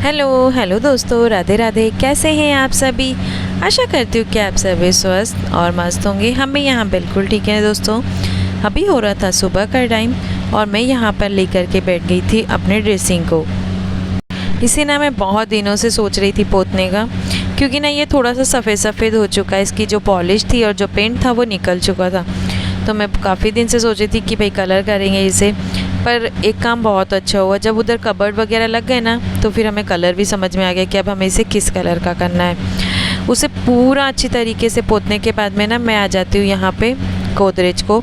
Hello hello दोस्तों, राधे राधे। कैसे हैं आप सभी? आशा करती हूँ कि आप सभी स्वस्थ और मस्त होंगे। हम भी यहाँ बिल्कुल ठीक हैं दोस्तों। अभी हो रहा था सुबह का टाइम और मैं यहाँ पर लेकर के बैठ गई थी अपने ड्रेसिंग को। इसे ना मैं बहुत दिनों से सोच रही थी पोतने का, क्योंकि ना ये थोड़ा सा सफ़ेद सफ़ेद हो चुका है। इसकी जो पॉलिश थी और जो पेंट था वो निकल चुका था। तो मैं काफ़ी दिन से सोच रही थी कि भाई कलर करेंगे इसे। पर एक काम बहुत अच्छा हुआ, जब उधर कबर्ड वगैरह लग गए ना तो फिर हमें कलर भी समझ में आ गया कि अब हमें इसे किस कलर का करना है। उसे पूरा अच्छी तरीके से पोतने के बाद में ना मैं आ जाती हूँ यहाँ पे गोदरेज को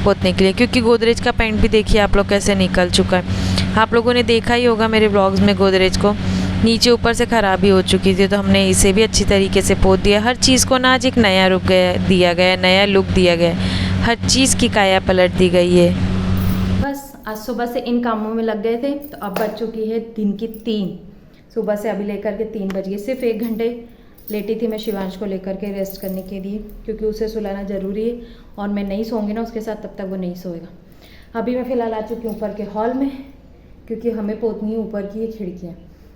पोतने के लिए, क्योंकि गोदरेज का पेंट भी देखिए आप लोग कैसे निकल चुका है। आप लोगों ने देखा ही होगा मेरे ब्लॉग्स में, गोदरेज को नीचे ऊपर से ख़राबी हो चुकी थी, तो हमने इसे भी अच्छी तरीके से पोत दिया। हर चीज़ को ना आज एक नया रूप दिया गया, नया लुक दिया गया, हर चीज़ की काया पलट दी गई है। बस आज सुबह से इन कामों में लग गए थे, तो अब बज चुकी है दिन की 3। सुबह से अभी लेकर के 3 बज गए। सिर्फ 1 घंटे लेटी थी मैं शिवांश को लेकर के रेस्ट करने के लिए, क्योंकि उसे सुलाना ज़रूरी है और मैं नहीं सोऊंगी ना उसके साथ तब तक वो नहीं सोएगा। अभी मैं फ़िलहाल आ चुकी हूँ ऊपर के हॉल में, क्योंकि हमें पोतनी है ऊपर की ये खिड़कियाँ।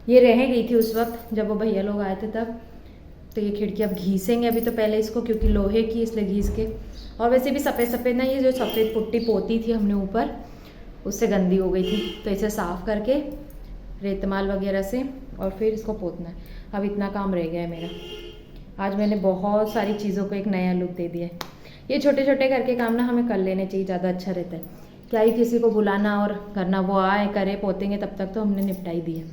ये रह गई थी उस वक्त जब वो भैया लोग आए थे तब। तो ये खिड़की अब घीसेंगे अभी तो पहले इसको, क्योंकि लोहे की इसलिए घीस के। और वैसे भी सफ़ेद सफ़ेद ना, ये जो सफ़ेद पुट्टी पोती थी हमने ऊपर उससे गंदी हो गई थी, तो इसे साफ़ करके रेतमाल वगैरह से और फिर इसको पोतना है। अब इतना काम रह गया है मेरा। आज मैंने बहुत सारी चीज़ों को एक नया लुक दे दिया है। ये छोटे छोटे करके काम ना हमें कर लेने चाहिए, ज़्यादा अच्छा रहता है। क्या ही किसी को बुलाना और करना, वो आए करे पोतेंगे तब तक तो हमने निपटाई दी है।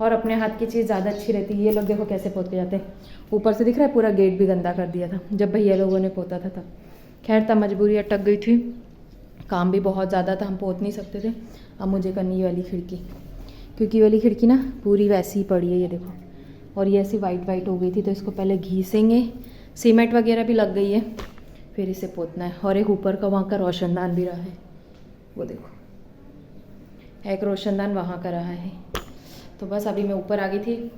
और अपने हाथ की चीज़ ज़्यादा अच्छी रहती है। ये लोग देखो कैसे पोत के जाते हैं। ऊपर से दिख रहा है पूरा गेट भी गंदा कर दिया था जब भैया लोगों ने पोता था तब। खैर तब मजबूरी अटक गई थी, काम भी बहुत ज़्यादा था, हम पोत नहीं सकते थे। अब मुझे करनी ये वाली खिड़की, क्योंकि ये वाली खिड़की ना पूरी वैसी ही पड़ी है, ये देखो। और ये ऐसी वाइट वाइट हो गई थी, तो इसको पहले घीसेंगे, सीमेंट वगैरह भी लग गई है, फिर इसे पोतना है। और एक ऊपर का वहाँ का रोशनदान भी रहा है, वो देखो एक रोशनदान वहाँ का रहा है। तो बस अभी मैं ऊपर आ गई थी।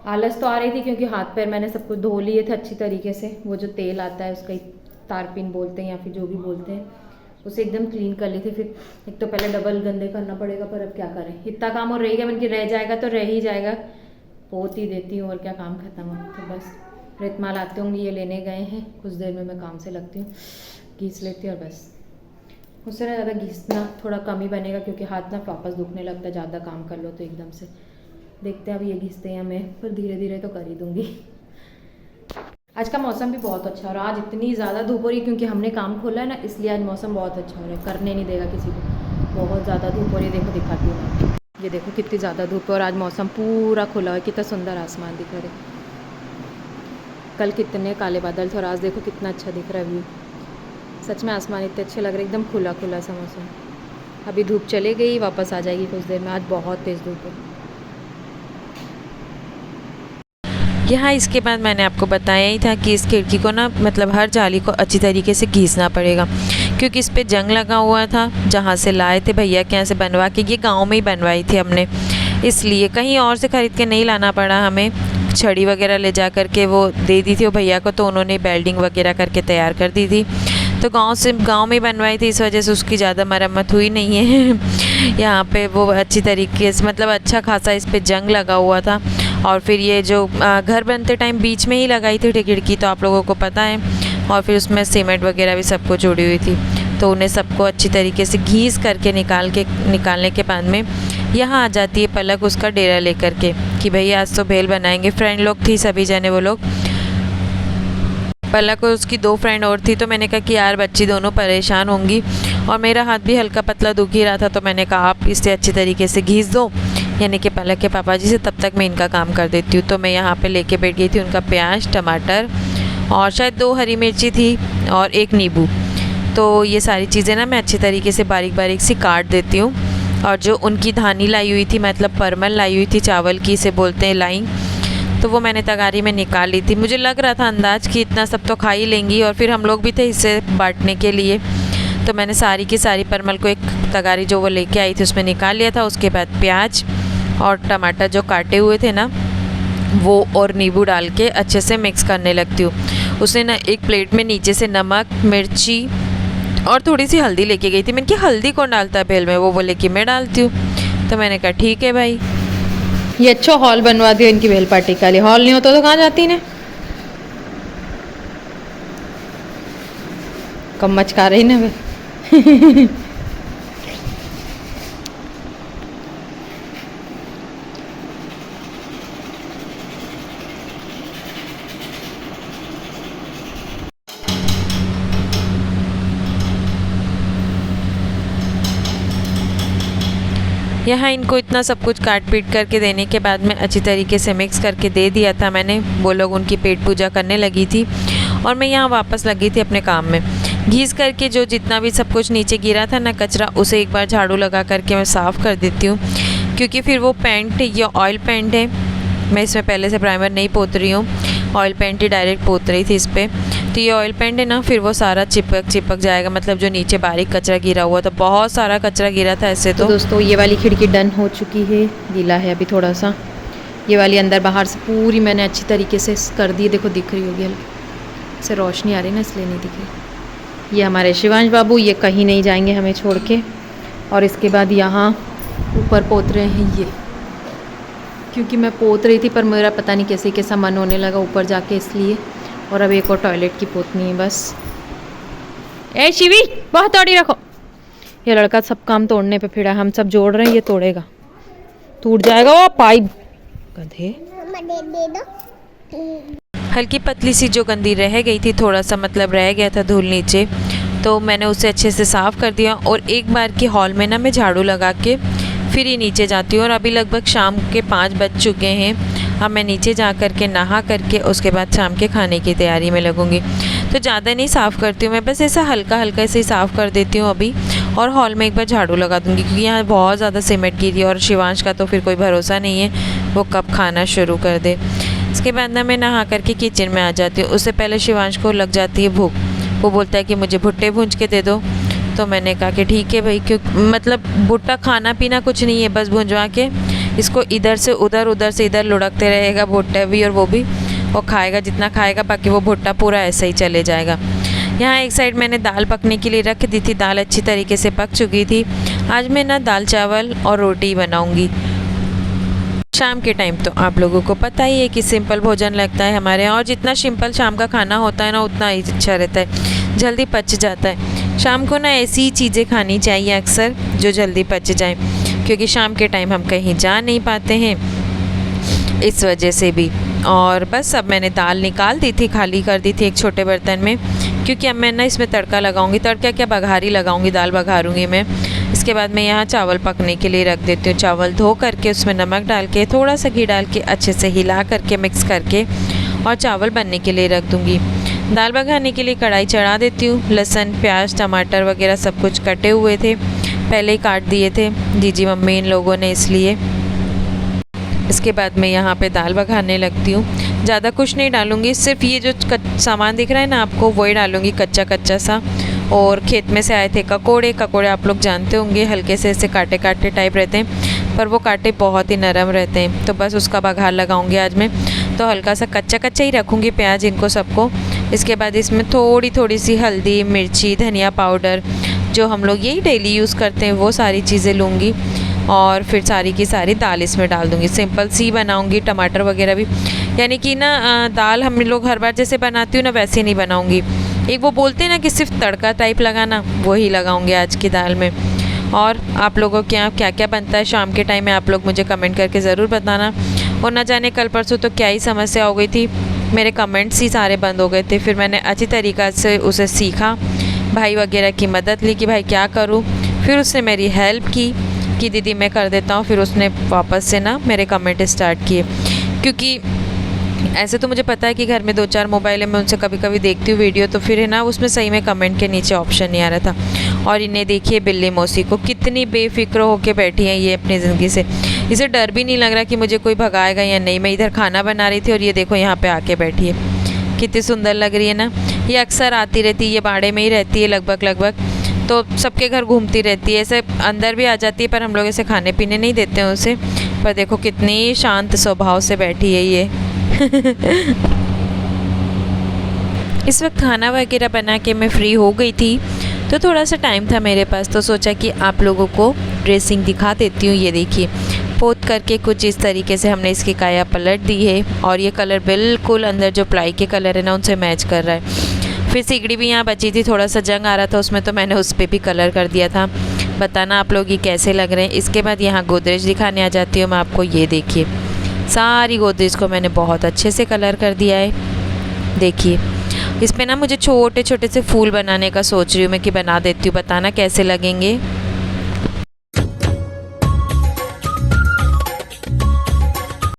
आलस तो आ रही थी क्योंकि हाथ पैर मैंने सब कुछ धो लिए थे अच्छी तरीके से। वो जो तेल आता है उसका तारपीन बोलते हैं या फिर जो भी बोलते हैं, उसे एकदम क्लीन कर ली थी। फिर एक तो पहले डबल गंदे करना पड़ेगा, पर अब क्या करें, इतना काम और रह गया। मैंने कि रह जाएगा तो रह ही जाएगा, पोत ही देती हूँ और क्या, काम खत्म हो। तो बस रेतमाल आते होंगे, ये लेने गए हैं, कुछ देर में मैं काम से लगती हूँ, घीस लेती हूँ और बस। उससे ना ज़्यादा घीसना थोड़ा कम ही बनेगा, क्योंकि हाथ ना वापस दुखने लगता है ज़्यादा काम कर लो तो एकदम से। देखते हैं अब ये घिसते हैं मैं, पर धीरे धीरे तो कर ही दूँगी। आज का मौसम भी बहुत अच्छा हो रहा है। आज इतनी ज़्यादा धूप हो रही है क्योंकि हमने काम खोला है ना, इसलिए आज मौसम बहुत अच्छा हो रहा है। करने नहीं देगा किसी को, बहुत ज़्यादा धूप हो रही है। देखो दिखाती हूँ, ये देखो कितनी ज़्यादा धूप है और आज मौसम पूरा खुला है। कितना सुंदर आसमान दिख रहा है। कल कितने काले बादल थे और आज देखो कितना अच्छा दिख रहा है व्यू। सच में आसमान इतने अच्छे लग रहे, एकदम खुला खुला सा मौसम। अभी धूप चले गई, वापस आ जाएगी कुछ देर में। आज बहुत तेज़ धूप है। यहाँ इसके बाद मैंने आपको बताया ही था कि इस खिड़की को ना मतलब हर जाली को अच्छी तरीके से घीसना पड़ेगा, क्योंकि इस पे जंग लगा हुआ था। जहाँ से लाए थे भैया के यहाँ से बनवा के, ये गांव में ही बनवाई थी हमने, इसलिए कहीं और से ख़रीद के नहीं लाना पड़ा हमें। छड़ी वगैरह ले जा कर के वो दे दी थी वो भैया को, तो उन्होंने बेल्डिंग वगैरह करके तैयार कर दी थी। तो गांव में बनवाई थी, इस वजह से उसकी ज़्यादा मरम्मत हुई नहीं है। यहाँ पे वो अच्छी तरीके से मतलब अच्छा खासा इस पे जंग लगा हुआ था। और फिर ये जो घर बनते टाइम बीच में ही लगाई थी खिड़की, तो आप लोगों को पता है। और फिर उसमें सीमेंट वगैरह भी सबको जुड़ी हुई थी, तो उन्हें सबको अच्छी तरीके से घीस करके निकालने के बाद में यहाँ आ जाती है पलक उसका डेरा लेकर के कि भैया आज तो भेल बनाएंगे। फ्रेंड लोग थी सभी जने वो लोग, पलक और उसकी 2 फ्रेंड और थी। तो मैंने कहा कि यार बच्ची दोनों परेशान होंगी और मेरा हाथ भी हल्का पतला दुख ही रहा था, तो मैंने कहा आप इसे अच्छी तरीके से घीस दो, यानी कि पलक के पापा जी से, तब तक मैं इनका काम कर देती हूँ। तो मैं यहाँ पे लेके बैठ गई थी उनका प्याज, टमाटर और शायद 2 हरी मिर्ची थी और 1 नींबू। तो ये सारी चीज़ें ना मैं अच्छी तरीके से बारीक बारीक सी काट देती हूँ। और जो उनकी धानी लाई हुई थी, मतलब परमल लाई हुई थी चावल की, इसे बोलते हैं लाई, तो वो मैंने तगारी में निकाल ली थी। मुझे लग रहा था अंदाज कि इतना सब तो खा ही लेंगी, और फिर हम लोग भी थे इससे बांटने के लिए। तो मैंने सारी की सारी परमल को एक तगारी जो वो लेके आई थी उसमें निकाल लिया था। उसके बाद प्याज और टमाटर जो काटे हुए थे ना वो और नींबू डाल के अच्छे से मिक्स करने लगती हूँ। उसने ना एक प्लेट में नीचे से नमक, मिर्ची और थोड़ी सी हल्दी लेके गई थी। मैंने कहा हल्दी कौन डालता है भेल में, वो बोले कि मैं डालती हूँ। तो मैंने कहा ठीक है भाई। ये अच्छा हॉल बनवा दिया इनकी बेल पार्टी का लिए। हॉल नहीं होता तो कहाँ जाती ने? कम मचका रही ना वे। यहाँ इनको इतना सब कुछ काट पीट करके देने के बाद में अच्छी तरीके से मिक्स करके दे दिया था मैंने। वो लोग उनकी पेट पूजा करने लगी थी और मैं यहाँ वापस लगी थी अपने काम में। घीस करके जो जितना भी सब कुछ नीचे गिरा था ना कचरा, उसे एक बार झाड़ू लगा करके मैं साफ़ कर देती हूँ, क्योंकि फिर वो पेंट, ये ऑयल पेंट है, मैं इसमें पहले से प्राइमर नहीं पोत रही हूँ, ऑयल पेंट ही डायरेक्ट पोत रही थी इस पर। तो ये ऑयल पेंट है ना, फिर वो सारा चिपक जाएगा, मतलब जो नीचे बारीक कचरा गिरा हुआ था, बहुत सारा कचरा गिरा था ऐसे। तो दोस्तों ये वाली खिड़की डन हो चुकी है, गीला है अभी थोड़ा सा। ये वाली अंदर बाहर से पूरी मैंने अच्छी तरीके से कर दी, देखो दिख रही होगी, से रोशनी आ रही ना इसलिए नहीं दिख रही। ये हमारे शिवांश बाबू, ये कहीं नहीं जाएंगे हमें छोड़ के। और इसके बाद यहाँ ऊपर पोत रहे हैं ये, क्योंकि मैं पोत रही थी पर मेरा पता नहीं कैसे कैसा मन होने लगा ऊपर जाके, इसलिए। और अब एक और टॉयलेट की पोतनी है बस। ए शिवी, बहुत तोड़ी रखो। ये लड़का सब काम तोड़ने पे फिरा, हम सब जोड़ रहे हैं, ये तोड़ेगा, टूट जाएगा वो पाइप, गधे। दे दो। हल्की पतली सी जो गंदी रह गई थी, थोड़ा सा मतलब रह गया था धूल नीचे, तो मैंने उसे अच्छे से साफ़ कर दिया। और एक बार की हॉल में ना मैं झाड़ू लगा के फिर ही नीचे जाती हूँ। और अभी लगभग शाम के 5 बज चुके हैं। अब मैं नीचे जा कर के नहा करके उसके बाद शाम के खाने की तैयारी में लगूँगी। तो ज़्यादा नहीं साफ़ करती हूँ मैं, बस ऐसा हल्का हल्का ऐसे ही साफ़ कर देती हूँ अभी। और हॉल में एक बार झाड़ू लगा दूँगी, क्योंकि यहाँ बहुत ज़्यादा सीमेंट गिरी है और शिवांश का तो फिर कोई भरोसा नहीं है, वो कब खाना शुरू कर दे। इसके बाद ना मैं नहा करके किचन में आ जाती हूँ। उससे पहले शिवांश को लग जाती है भूख, वो बोलता है कि मुझे भुट्टे भूंज के दे दो। तो मैंने कहा कि ठीक है भाई, क्यों मतलब भुट्टा खाना पीना कुछ नहीं है, बस भुंजवा के इसको इधर से उधर, उधर से इधर लुढ़कते रहेगा भुट्टा भी, और वो भी वो खाएगा जितना खाएगा, बाकी वो भुट्टा पूरा ऐसे ही चले जाएगा। यहाँ एक साइड मैंने दाल पकने के लिए रख दी थी, दाल अच्छी तरीके से पक चुकी थी। आज मैं ना दाल चावल और रोटी बनाऊँगी। शाम के टाइम तो आप लोगों को पता ही है कि सिंपल भोजन लगता है हमारे यहाँ, और जितना सिंपल शाम का खाना होता है ना उतना ही अच्छा रहता है, जल्दी पच जाता है। शाम को ना ऐसी चीज़ें खानी चाहिए अक्सर जो जल्दी पच जाए, क्योंकि शाम के टाइम हम कहीं जा नहीं पाते हैं, इस वजह से भी। और बस अब मैंने दाल निकाल दी थी, खाली कर दी थी एक छोटे बर्तन में, क्योंकि अब मैं ना इसमें तड़का लगाऊंगी। तड़का क्या, बघारी लगाऊंगी, दाल बघारूंगी मैं। इसके बाद मैं यहाँ चावल पकने के लिए रख देती हूँ। चावल धो करके उसमें नमक डाल के, थोड़ा सा घी डाल के अच्छे से हिला करके मिक्स करके और चावल बनने के लिए रख दूँगी। दाल बघारने के लिए कढ़ाई चढ़ा देती हूँ। लहसुन, प्याज, टमाटर वगैरह सब कुछ कटे हुए थे, पहले ही काट दिए थे जीजी मम्मी इन लोगों ने, इसलिए। इसके बाद मैं यहाँ पे दाल बघारने लगती हूँ। ज़्यादा कुछ नहीं डालूँगी, सिर्फ ये जो सामान दिख रहा है ना आपको, वही डालूँगी, कच्चा कच्चा सा। और खेत में से आए थे ककोड़े आप लोग जानते होंगे, हल्के से ऐसे काटे काटे टाइप रहते हैं, पर वो कांटे बहुत ही नरम रहते हैं, तो बस उसका बघार लगाऊंगी आज मैं। तो हल्का सा कच्चा कच्चा ही रखूँगी प्याज इनको सबको। इसके बाद इसमें थोड़ी सी हल्दी, मिर्ची, धनिया पाउडर, जो हम लोग यही डेली यूज़ करते हैं, वो सारी चीज़ें लूँगी। और फिर सारी की सारी दाल इसमें डाल दूँगी, सिंपल सी बनाऊँगी। टमाटर वगैरह भी, यानी कि ना दाल हम लोग हर बार जैसे बनाती हूँ ना वैसे नहीं बनाऊँगी। एक वो बोलते हैं ना कि सिर्फ तड़का टाइप लगाना, वही लगाऊंगी आज की दाल में। और आप लोगों के यहाँ क्या क्या बनता है शाम के टाइम में, आप लोग मुझे कमेंट करके ज़रूर बताना। और ना जाने कल परसों तो क्या ही समस्या हो गई थी, मेरे कमेंट्स ही सारे बंद हो गए थे। फिर मैंने अच्छी तरीक़ा से उसे सीखा, भाई वगैरह की मदद ली कि भाई क्या करूँ। फिर उसने मेरी हेल्प की कि दीदी मैं कर देता हूँ। फिर उसने वापस से ना मेरे कमेंट स्टार्ट किए, क्योंकि ऐसे तो मुझे पता है कि घर में 2-4 मोबाइल है, मैं उनसे कभी कभी देखती हूँ वीडियो, तो फिर है ना उसमें सही में कमेंट के नीचे ऑप्शन नहीं आ रहा था। और इन्हें देखिए बिल्ली मौसी को, कितनी बेफिक्र होके बैठी हैं ये अपनी ज़िंदगी से। इसे डर भी नहीं लग रहा कि मुझे कोई भगाएगा या नहीं। मैं इधर खाना बना रही थी और ये देखो यहाँ पे आके बैठी है, कितनी सुंदर लग रही है ना। ये अक्सर आती रहती है, ये बाड़े में ही रहती है लगभग, तो सबके घर घूमती रहती है, ऐसे अंदर भी आ जाती है, पर हम लोग ऐसे खाने पीने नहीं देते हैं उसे। पर देखो कितनी शांत स्वभाव से बैठी है ये। इस वक्त खाना वगैरह बना के मैं फ्री हो गई थी, तो थोड़ा सा टाइम था मेरे पास, तो सोचा कि आप लोगों को ड्रेसिंग दिखा देती हूँ। ये देखिए पोत करके कुछ इस तरीके से हमने इसकी काया पलट दी है और ये कलर बिल्कुल अंदर जो प्लाई के कलर है ना उनसे मैच कर रहा है। फिर सिगड़ी भी यहाँ बची थी, थोड़ा सा जंग आ रहा था उसमें, तो मैंने उस पर भी कलर कर दिया था। बताना आप लोग ये कैसे लग रहे हैं। इसके बाद यहाँ गोदरेज दिखाने आ जाती हूँ मैं आपको। ये देखिए सारी गोदरेज को मैंने बहुत अच्छे से कलर कर दिया है। देखिए इस पे ना मुझे छोटे छोटे से फूल बनाने का सोच रही हूँ मैं कि बना देती हूँ, बताना कैसे लगेंगे।